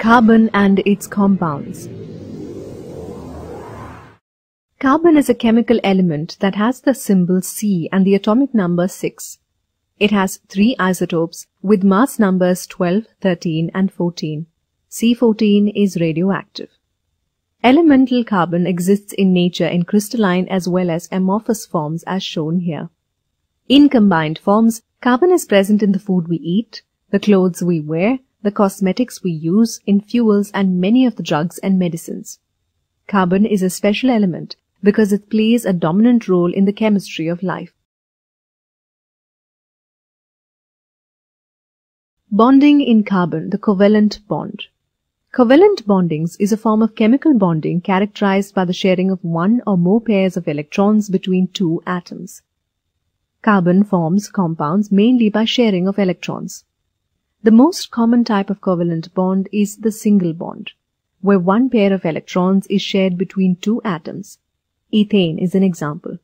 Carbon and its compounds. Carbon is a chemical element that has the symbol C and the atomic number 6. It has 3 isotopes with mass numbers 12, 13 and 14. C14 is radioactive. Elemental carbon exists in nature in crystalline as well as amorphous forms as shown here. In combined forms, carbon is present in the food we eat, the clothes we wear, the cosmetics we use, in fuels and many of the drugs and medicines. Carbon is a special element because it plays a dominant role in the chemistry of life. Bonding in carbon, the covalent bond. Covalent bondings is a form of chemical bonding characterized by the sharing of one or more pairs of electrons between two atoms. Carbon forms compounds mainly by sharing of electrons. The most common type of covalent bond is the single bond, where one pair of electrons is shared between two atoms. Ethane is an example.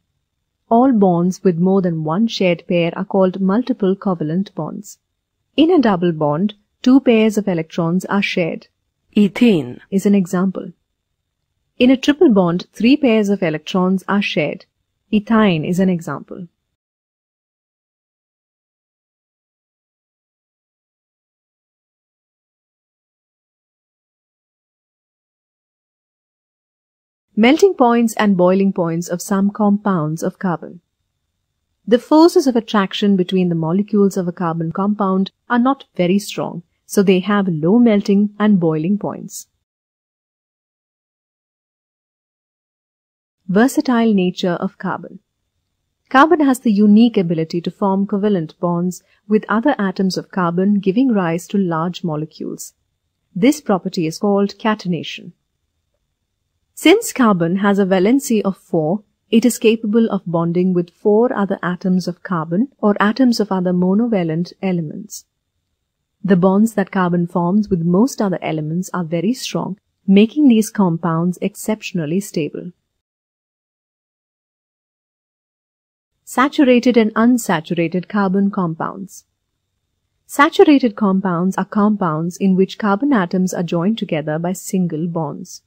All bonds with more than one shared pair are called multiple covalent bonds. In a double bond, 2 pairs of electrons are shared. Ethane is an example. In a triple bond, 3 pairs of electrons are shared. Ethyne is an example. Melting points and boiling points of some compounds of carbon. The forces of attraction between the molecules of a carbon compound are not very strong, so they have low melting and boiling points. Versatile nature of carbon. Carbon has the unique ability to form covalent bonds with other atoms of carbon, giving rise to large molecules. This property is called catenation. Since carbon has a valency of 4, it is capable of bonding with 4 other atoms of carbon or atoms of other monovalent elements. The bonds that carbon forms with most other elements are very strong, making these compounds exceptionally stable. Saturated and unsaturated carbon compounds. Saturated compounds are compounds in which carbon atoms are joined together by single bonds.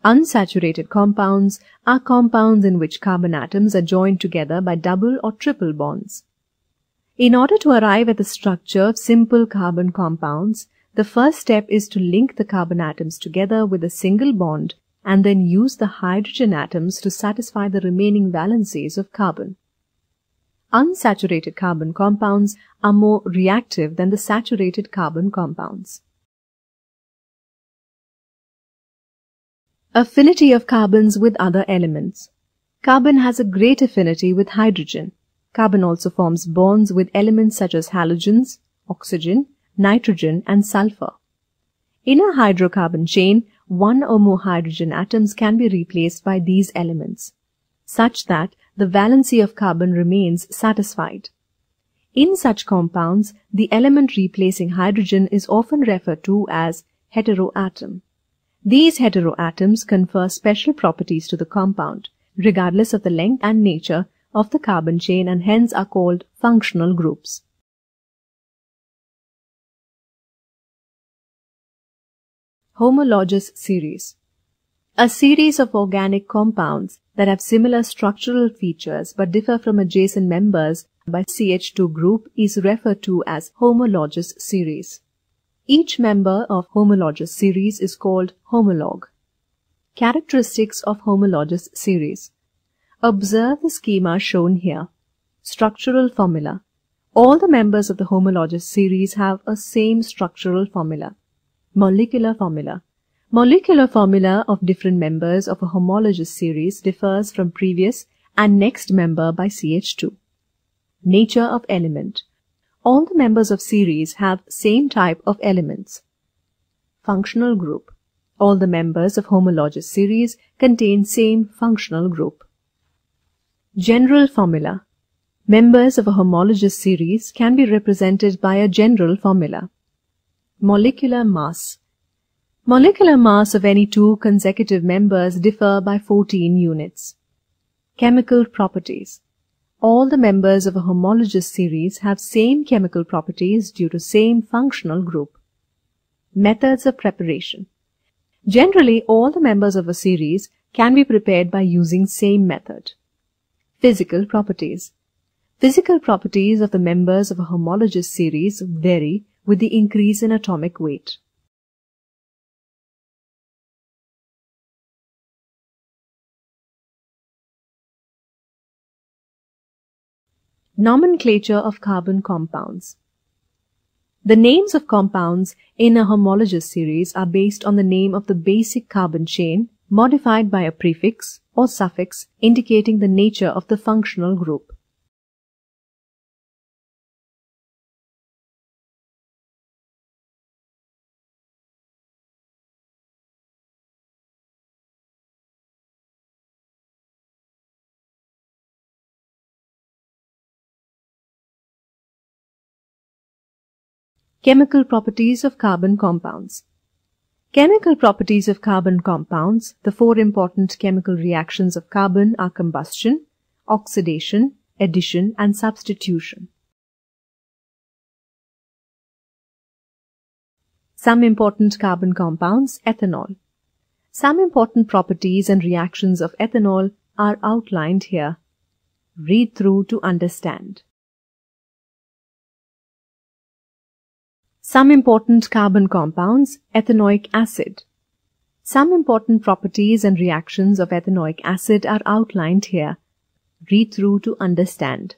Unsaturated compounds are compounds in which carbon atoms are joined together by double or triple bonds. In order to arrive at the structure of simple carbon compounds, the first step is to link the carbon atoms together with a single bond and then use the hydrogen atoms to satisfy the remaining valencies of carbon. Unsaturated carbon compounds are more reactive than the saturated carbon compounds. Affinity of carbons with other elements. Carbon has a great affinity with hydrogen. Carbon also forms bonds with elements such as halogens, oxygen, nitrogen and sulfur. In a hydrocarbon chain, one or more hydrogen atoms can be replaced by these elements, such that the valency of carbon remains satisfied. In such compounds, the element replacing hydrogen is often referred to as heteroatom. These heteroatoms confer special properties to the compound, regardless of the length and nature of the carbon chain, and hence are called functional groups. Homologous series. A series of organic compounds that have similar structural features but differ from adjacent members by CH2 group is referred to as homologous series. Each member of homologous series is called homologue. Characteristics of homologous series. Observe the schema shown here. Structural formula. All the members of the homologous series have a same structural formula. Molecular formula. Molecular formula of different members of a homologous series differs from previous and next member by CH2. Nature of element. All the members of series have same type of elements. Functional group. All the members of homologous series contain same functional group. General formula. Members of a homologous series can be represented by a general formula. Molecular mass. Molecular mass of any two consecutive members differ by 14 units. Chemical properties. All the members of a homologous series have same chemical properties due to same functional group. Methods of preparation. Generally, all the members of a series can be prepared by using same method. Physical properties. Physical properties of the members of a homologous series vary with the increase in atomic weight. Nomenclature of carbon compounds. The names of compounds in a homologous series are based on the name of the basic carbon chain, modified by a prefix or suffix indicating the nature of the functional group. Chemical properties of carbon compounds. Chemical properties of carbon compounds, the four important chemical reactions of carbon are combustion, oxidation, addition, and substitution. Some important carbon compounds, ethanol. Some important properties and reactions of ethanol are outlined here. Read through to understand. Some important carbon compounds, ethanoic acid. Some important properties and reactions of ethanoic acid are outlined here. Read through to understand.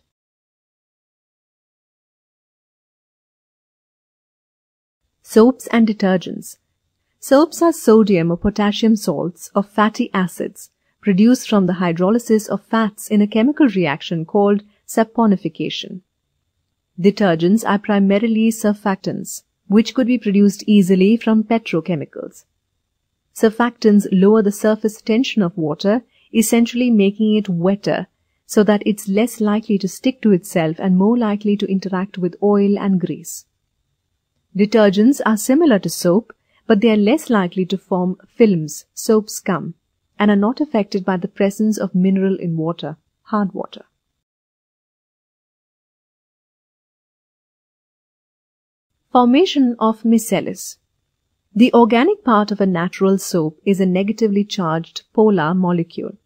Soaps and detergents. Soaps are sodium or potassium salts of fatty acids produced from the hydrolysis of fats in a chemical reaction called saponification. Detergents are primarily surfactants, which could be produced easily from petrochemicals. Surfactants lower the surface tension of water, essentially making it wetter, so that it's less likely to stick to itself and more likely to interact with oil and grease. Detergents are similar to soap, but they are less likely to form films, soap scum, and are not affected by the presence of mineral in water, hard water. Formation of micelles. The organic part of a natural soap is a negatively charged polar molecule.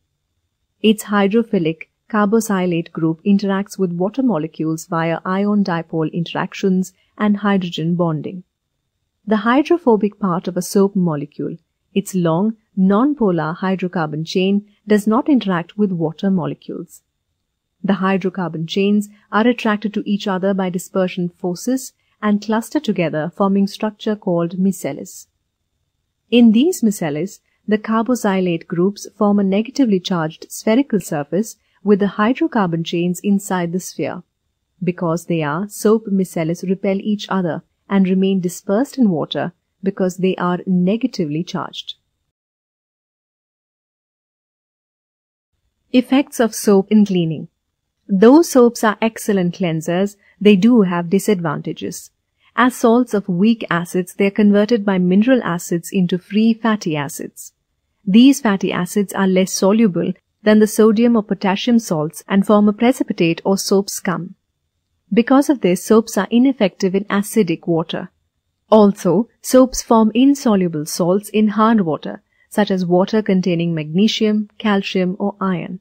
Its hydrophilic carboxylate group interacts with water molecules via ion-dipole interactions and hydrogen bonding. The hydrophobic part of a soap molecule, its long, non-polar hydrocarbon chain, does not interact with water molecules. The hydrocarbon chains are attracted to each other by dispersion forces and cluster together, forming structure called micelles. In these micelles, the carboxylate groups form a negatively charged spherical surface with the hydrocarbon chains inside the sphere. Because they are, soap micelles repel each other and remain dispersed in water because they are negatively charged. Effects of soap in cleaning. Though soaps are excellent cleansers, they do have disadvantages. As salts of weak acids, they are converted by mineral acids into free fatty acids. These fatty acids are less soluble than the sodium or potassium salts and form a precipitate or soap scum. Because of this, soaps are ineffective in acidic water. Also, soaps form insoluble salts in hard water, such as water containing magnesium, calcium, or iron.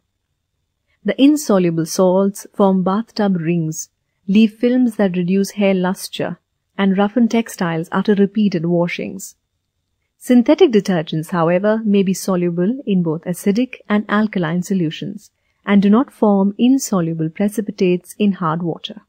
The insoluble salts form bathtub rings, leave films that reduce hair luster, and roughen textiles after repeated washings. Synthetic detergents, however, may be soluble in both acidic and alkaline solutions and do not form insoluble precipitates in hard water.